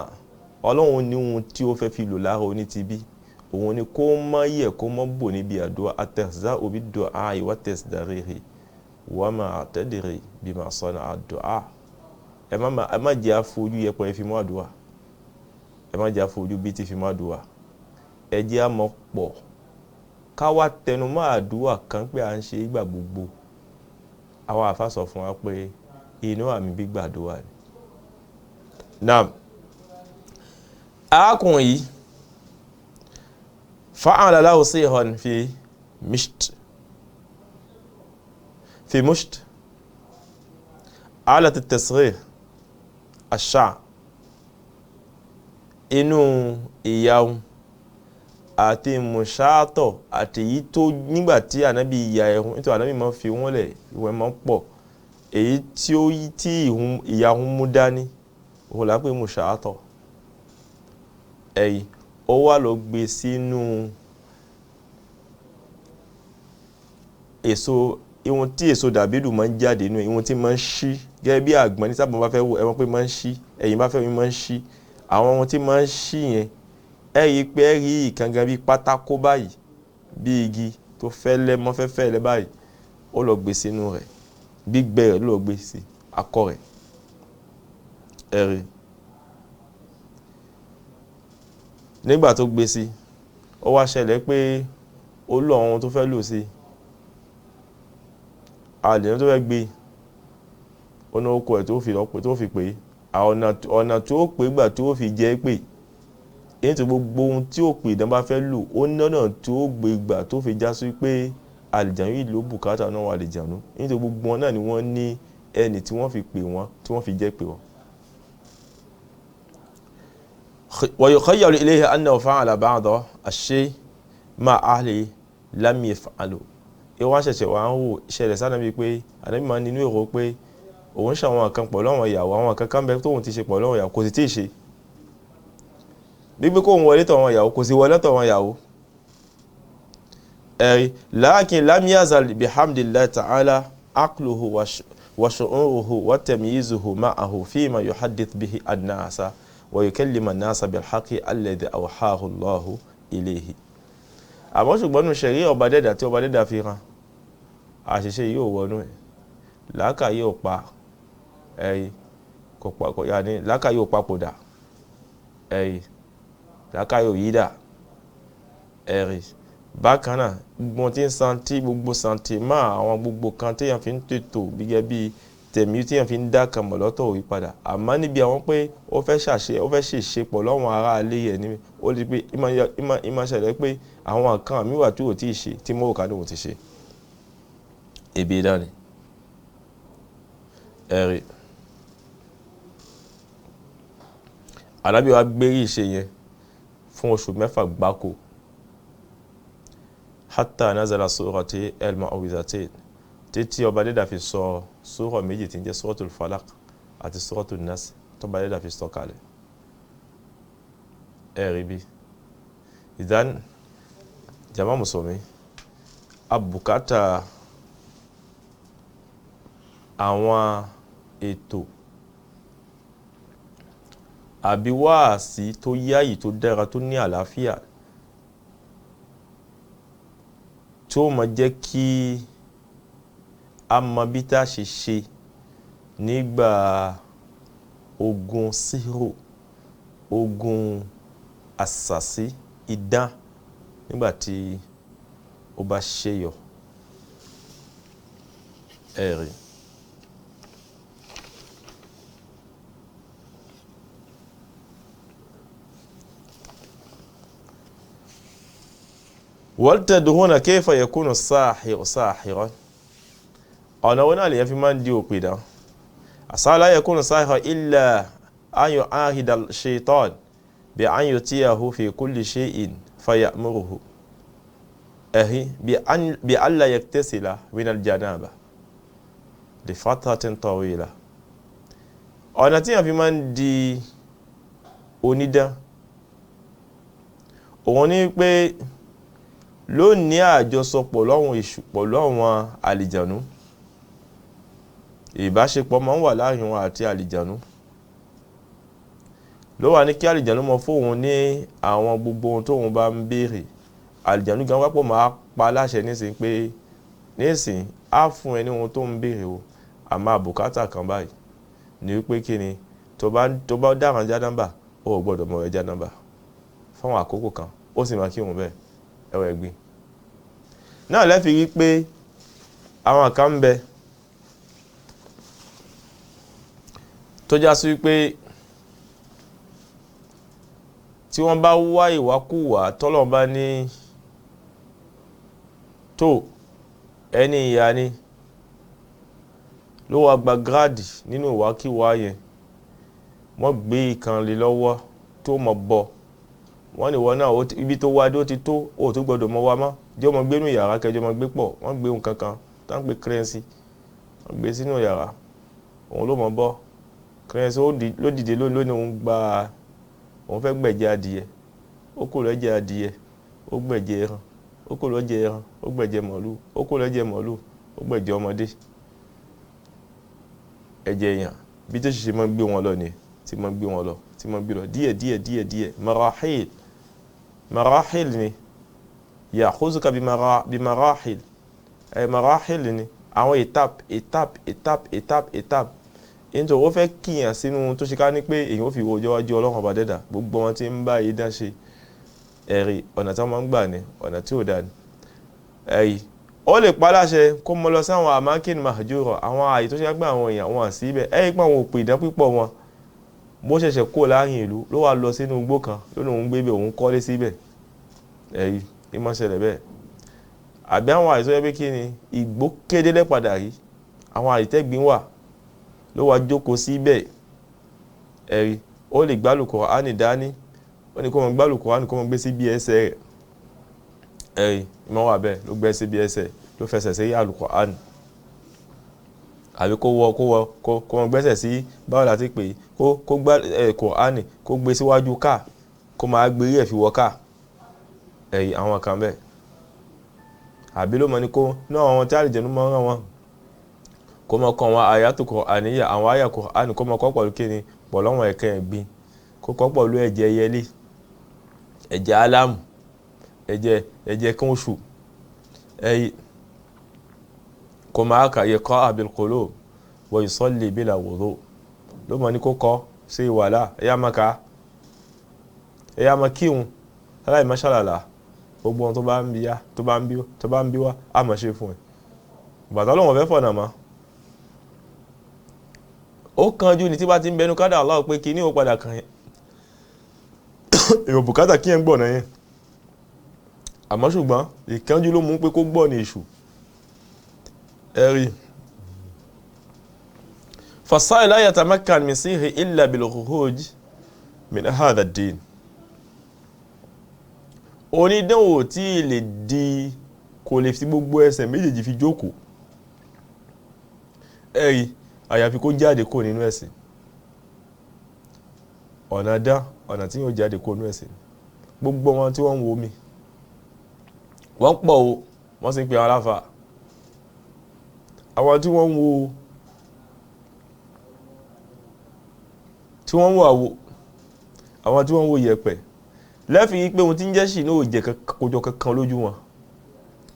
Ọlọ́run ní ohun tí ó fẹ́ fi lò lára oní ti bí òun ni kó má yẹ kó má bò níbi àdúrà àtẹ̀síza òbí dùn ààyè wá tẹ̀sídàrẹ́rẹ́ wà má àtẹ̀dẹ̀rẹ́ bí má sọ̀nà àdúrà ẹ má jẹ́ àfojú yẹpọ̀ fi mọ́ àdúrà ẹ má jẹ́ àfojú bí ti fi mọ́ àdúrà ẹ jẹ́ àmọ́ pọ̀ ká wá tẹnu mọ́ àdúrà kan pé à ń ṣe ìgbà gbogbo àwọn àfáà sọ fún wa pé inú àmì gbígbà àdúrà ni. náà arákùnrin yìí فعل له صيغا في مشت آلة التصغير الشعر inú ìyàwó àti mùsàátọ̀ àti èyí tó nígbàtí ànábì ìyà ẹ̀hún nítorí ànábì máa fi wọ́n lẹ̀ ìwẹ̀ máa ń pọ̀ èyí tí ìyàwó mú dání òun là ń pè mùsàátọ̀ ẹ̀yìn ó wá lọ gbé sínú èso ìwọ̀n tí èso dàbídù máa ń jáde nínú ìwọ̀n tí máa ń ṣí gẹ́gẹ́ bí àgbọn ní sábà bá fẹ́ wò ẹ̀wọ̀n pé máa ń ṣí ẹ̀yìn bá fẹ́ mi máa ń ṣí àwọn ohun tí máa ń ṣí yẹn rí pé rí ìkangan bí pátákó báyìí bí igi tó fẹ́lẹ́ mọ́ fẹ́lẹ́ báyìí ó lọ gbé sínú rẹ̀ gbígbẹ rẹ̀ ló lọ gbé sí akọ rẹ̀ ẹ̀rí nígbà tó gbé sí ó wá ṣẹlẹ̀ pé ó lọ àwọn tó fẹ́ lò sí àlèyàn tó fẹ́ gbé ọ̀nà oko ẹ̀ tó fi pé ọ̀nà tó pé gbà tó fi jẹ́ pé èyí tó gbogbo ohun tí ó pè dán bá fẹ́ lò ó nọ́nà tó gbé gbà tó fi já sí pé àlìjànú yìí ló bùkátà náà wà àlìjànú nítorí gbogbo wọn náà ni wọ́n ní ẹni tí wọ́n fi pè wọ́n tí wọ́n fi jẹ́ pè wọ́n. wa yukhayyalu ilayhi annahu fa'ala ba'da ash-shay' ma ahli lam yaf'alu. Ìwọ́n ṣẹ̀ṣẹ̀ wá ń wò ṣẹlẹ̀ sánàbí pé ànábì máa nínú èrò pé òun ṣe àwọn kan pẹ̀lú àwọn ìyàwó àwọn kan kan bẹ tóun ti ṣe pẹ̀lú àwọn ìyàwó kò sì tí ì ṣe gbígbé kóun wọlé tọ̀ àwọn ìyàwó kò sì wọlé tọ̀ àwọn ìyàwó. ẹ̀rí lakin lam yazal bihamdillahi ta'ala aqluhu wa shu'uruhu wa tamyizuhu ma'ahu fima yuhaddith bihi an-nasa wa yukallimu an-nasa bil-haqqi alladhi awhahu Allahu ilayhi. àmọ́ ṣùgbọ́n nù ṣẹ̀rí ọba dẹ́dà tí ọba dẹ́dà fi hàn àṣìṣe yóò wọnú ẹ̀ làákà yóò pa ẹ̀rí kò yà ní làákà yóò papòdà ẹ̀rí làákà yóò yídà ẹ̀rí bákan náà gbogbo tí ń santi gbogbo santi máa àwọn gbogbo kan téèyàn fi ń tètò gẹ́gẹ́ bí tẹ̀mí téèyàn fi ń dá kan mọ̀ lọ́tọ̀ òwì padà àmọ́ níbi àwọn pé ó fẹ́ ṣèṣe pọ̀ lọ́wọ́n ará ilé yẹn ni ó di pé ìmọ̀ ṣẹlẹ̀ pé àwọn kan mi wà tí ò tí ì ṣe tí mo kà ní òun ti ṣe ebi dání ẹ̀rí Ànábì wa gbérí ìṣe yẹn fún oṣù 6 gbáko hatta nazala surati al-mu'awwidhatayn títí ọba dẹ́dà fi sọ sura méjì tí ń jẹ́ suratul falaq àti suratul nas tó bá dẹ́dà fi sọ kalẹ̀ ẹ̀rí bí ìdán jama musulmi abùkátà àwọn ètò àbí wáàsí tó yáyì tó dára tó ní àlàáfíà tí ó máa jẹ́ kí a mọ bí tá a ṣe ṣe nígbà ogun síhò ogun àṣàsí idán nígbàtí ó bá ṣẹ́yọ ẹ̀rí. وَلْتَدْرُونَ كَيْفَ يَكُونُ السَّاحِرُ سَاحِرًا ọ̀nà wọn náà lè fi máa ń di òpìdán àṣà la yakunu السَّاحِرُ إِلَّا أَنْ يُعَاهِدَ الشَّيْطَانَ بأن يطيعه في كل شيء فيأمره بألا يغتسل من الجنابة لفترة طويلة. ọ̀nà tí a fi máa ń di onídán òun ni pé ló ní àjọsọpọ̀ lọ́wọ́n èṣù pẹ̀lú àwọn àlìjànú ìbáṣepọ̀ máa ń wà láàrin wọn àti àlìjànú ló wà ní kí àlìjànú mọ fóun ní àwọn gbogbo ohun tóun bá ń béèrè àlìjànú gan wápọ̀ máa pa láṣẹ nísìn pé nísìn á fún ẹ ní ohun tó ń béèrè o àmọ́ àbùkátà kan báyìí ní wípé kí ni tó bá dáhùn já nọ́mbà ó gbọ́dọ̀ mọ̀ ẹja nọ́mbà fáwọn àkókò kan ó sì máa kí òun bẹ́ẹ̀ ẹwà ẹ̀gbìn náà lẹ́fi rí pé àwọn kan ń bẹ tó já sí wípé tí wọ́n bá wá ìwákúwà tọ́lọ̀ bá ní tó ẹni ìyá ni ló wá gba gíráàdì nínú ìwákíwá yẹn wọ́n gbé ìkànnì lọ́wọ́ tó mọ̀ bọ̀ wọ́n ní wọ́n náà ibi tó wá dé ó ti tó ó tó gbọ́dọ̀ mọ́ wá mọ́ jẹ́ ọmọ gbénú yàrá kẹjọ ọmọ gbé pọ̀ wọ́n gbé nǹkan kan tá ń gbé kírẹ́nsì wọ́n gbé sínú yàrá òun ló mọ̀ bọ́ kírẹ́nsì ló dìde lónìí òun gba òun fẹ́ gbẹ̀jẹ̀ adìyẹ ó kò lọ́jẹ̀ adìyẹ ó gbẹ̀jẹ̀ ẹran ó kò lọ́jẹ̀ ẹran ó gbẹ̀jẹ̀ màlúù ó kò lọ́jẹ̀ màlúù ó gbẹ̀jẹ̀ ọmọdé ẹ̀jẹ̀ èèyàn bí tó ṣe máa gbé wọn lọ ni tí máa gbé wọn lọ tí máa gbé lọ díẹ̀ marahil ni ya'khuzuka bi marahil marahil ni àwọn étape nítorí ó fẹ́ kíyàn sínú tó ṣe ká ní pé èyàn ó fi wo ọjọ́ wájú Ọlọ́run ọba dẹ́dà gbogbo wọn tí ń bá yìí dá ṣe ẹ̀rí ọ̀nà tí wọ́n máa ń gbà ní ọ̀nà tí ò dá ní ẹ̀rí ó lè pa láṣẹ kó mọ lọ sí àwọn amakin mahjura àwọn ààyè tó ṣe gbà àwọn èèyàn wọn sí ibẹ̀ ẹ̀rí pé àwọn òpè ìdán pípọ̀ wọn bó ṣẹ̀ṣẹ̀ kó láàrin ìlú ló wà lọ sínú igbó kan lónìí òun gbé bẹ̀ òun kọ́lé síbẹ̀ ẹ̀rí ní máa ṣẹlẹ̀ bẹ́ẹ̀ àbí àwọn àyè tó yẹ pé kí ni ìgbó kéde lẹ́padà rí àwọn àyè tẹ́gbìn wà ló wá jókòó síbẹ̀ ẹ̀rí ó lè gbálù Kùránì dání ó ní kó mọ gbálù Kùránì kó mọ gbé sí bí ẹsẹ̀ rẹ̀ ẹ̀rí ìmọ̀ wà bẹ́ẹ̀ ló gbé sí bí ẹsẹ̀ ló fẹsẹ̀ sí Al-Kùránì àbí kó mọ gbẹ́sẹ̀ sí báwo la ti pè kó gbá Kùránì kó gbé síwájú ká kó máa gbé rí ẹ̀ fi wọ ká ẹ̀rí àwọn kan bẹ́ẹ̀ àbí ló mọ ní kó náà àwọn tí àlìjẹ̀nú mọ́ rán wọn kó mọ kọ́ àwọn àyàtò Kùránì àwọn àyà Kùránì kó mọ kọ́ pọ̀lú kíni pọ̀ lọ́wọ́n ẹ̀kẹ́ ẹ̀gbin kó kọ́ pọ̀lú ẹ̀jẹ̀ yẹlé ẹ̀jẹ̀ alámù ẹ̀jẹ̀ kan oṣù ẹ̀yí kó máa kà yẹ kọ́ bil qulub wa yusalli bila wudu ló mọ ní kó kọ́ sí ìwàlá ẹ̀yà maka ẹ̀yà makíhun aláì máṣàlàlà gbogbo wọn tó bá ń bí wá á mọ̀ ṣe fún ẹ̀ bàtà lọ́wọ́n fẹ́ fọ̀nà mọ́ ó kanjú ní tí bá ti ń bẹnu kádà Allah pé kí ní ó padà kàn yẹn èrò bùkátà kí yẹn gbọ̀nà yẹn àmọ́ ṣùgbọ́n ìkanjú ló mú pé kó gbọ́ ní èṣù ẹ̀rí fasáì la yatamakkan min sihri illa bil khuruj min hadha ad-din onídánwò tí lè di kò lè fi gbogbo ẹsẹ̀ méjèèjì fi jókòó ẹ̀rí àyàfi kó jáde kó nínú ẹ̀sìn ọ̀nà tí yóò jáde kó nínú ẹ̀sìn gbogbo wọn tí wọ́n ń wo mi wọ́n pọ̀ o wọ́n sì ń pè àwọn aláfà àwọn tí wọ́n ń wo àwo àwọn tí wọ́n ń wo yẹ̀pẹ̀ lẹ́fì yí pé ohun tí ń jẹ́ ṣìnà ò jẹ́ kójọ kankan lójú wọn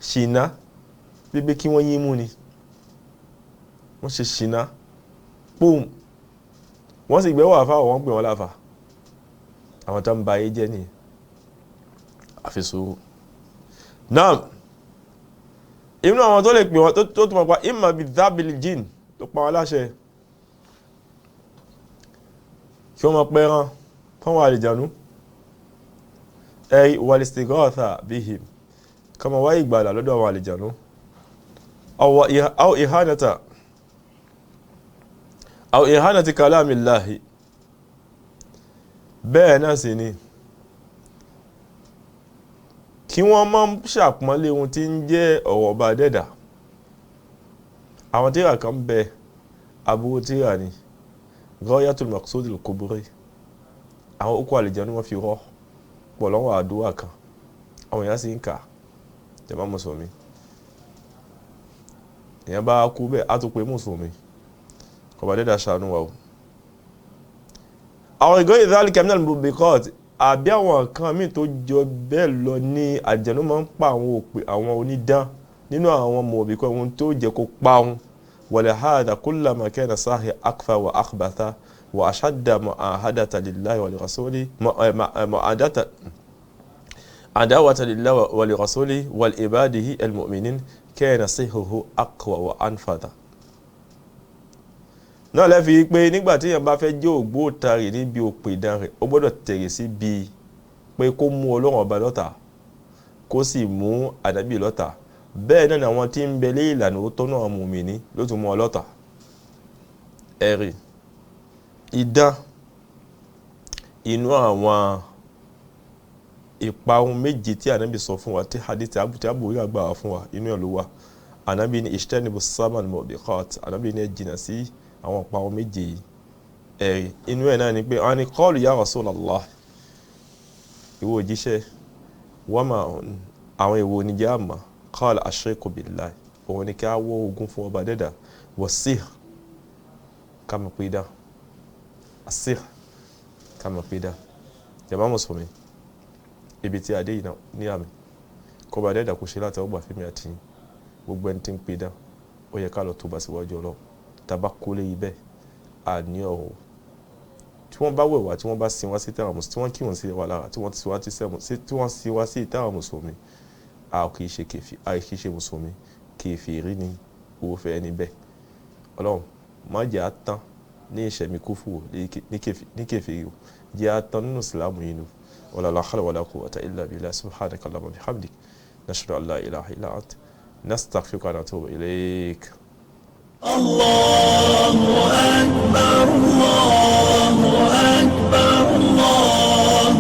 ṣìnà bíbí kí wọ́n yín mú ni wọ́n ṣe ṣìnà pòm wọ́n sì gbẹ́wọ̀ àfáà wọ́n pè wọ́n láfà àwọn tó ń ba ayé jẹ́ ní àfisòwò náà inú àwọn tó lè pè wọ́n tó túnmọ̀ pa imma bí dábìlì jìn tó pa wọ́n láṣẹ kí wọ́n mọ̀ pẹ́ràn fáwọn àlìjànú ẹ̀yí wal-istighatha bihim kama wáyé ìgbàlà lọ́dọ̀ àwọn àlìjànú aw ihanati kalamillahi bẹ́ẹ̀ náà sì ni kí wọ́n má ṣàpọ́nlé ohun tí ń jẹ́ ọ̀rọ̀ ọba dẹ́dà àwọn tíra kan bẹ aburú tíra ni Ghayatul Maqsudil Kubri àwọn okò àlìjànú wọ́n fi rọ́ pọ̀ lọ́wọ́ àdúrà kan àwọn èèyàn sì ń kà jàmá mùsùlùmí èèyàn bá kú bẹ́ẹ̀ á tún pé mùsùlùmí kọba dẹ́dà ṣàánú wa o àwọn ìgọ́ ìdálìkẹ́ minal mubiqat àbí àwọn kan míì tó jọ bẹ́ẹ̀ lọ ní àjẹ̀nú máa ń pa àwọn onídán nínú àwọn mubiqat ohun tó jẹ́ kó pa ohun walihadha kullama kana sahi akfa wa akhbatha wa ashadda mu'ahadata lillahi wa lirasuli adawata lillahi wa lirasuli wal ibadihi almu'minin kana sihruhu aqwa wa anfadha náà lẹ́fi pé nígbàtí èèyàn bá fẹ́ jẹ́ ògbóòtarì níbi òpè ìdán rẹ̀ ó gbọ́dọ̀ tẹ̀rẹ̀ sí bí pé kó mú Ọlọ́run ọba lọ́tà kó sì mú ànábì lọ́tà bẹ́ẹ̀ náà ni àwọn tí ń bẹ lé ìlànà ó tọ́nà àwọn mùmínì ló tún mú ọ lọ́tà ẹ̀rì idán inú àwọn ìparun méje tí ànábì sọ fún wa tí hadith àbúrí àgbà wá fún wa inú ẹ̀ ló wà ànábì ní ijtanibu saman mubiqat ànábì ní ẹ jìnà sí àwọn ìparun méje yìí ẹ̀rì inú ẹ̀ náà ni pé wọ́n ní qalu ya Rasulallah ìwọ òjíṣẹ́ wọ́n ma àwọn ìwò oníjẹ́ àmà qala ashriku billahi òun ni kí á wọ́ ogun fún ọba dẹ́dà wasihr kama pídá asihr kama pídá jàmá mùsùlùmí ibi tí adé yìí ní àmì kọba dẹ́dà kò ṣe láti ọgbà fíìmì àti gbogbo ẹni tí ń pídá ó yẹ ká lọ tó bá síwájú Ọlọ́run tàbá kó lé ibẹ̀ àní ọ̀rọ̀ tí wọ́n bá wẹ̀wà tí wọ́n bá sin wá sí ìtara mùsùlùmí tí wọ́n kí wọ́n sí wà lára tí wọ́n sin wá sí ìtara mùsùlùmí a kì í ṣe mùsùlùmí kèfèrí ni owó fẹ́ ẹni bẹ́ẹ̀ Ọlọ́run má jẹ́ àtán ní ìṣẹ̀mí kúfù ní kèfèrí o jẹ́ àtán nínú ìsìlámù yìí nù wala hawla wala quwwata illa billah subhanaka allahumma bihamdik nashhadu an la ilaha illa ant nastaghfiruka wa natubu ilayk. Allahu akbar, Allahu akbar, Allahu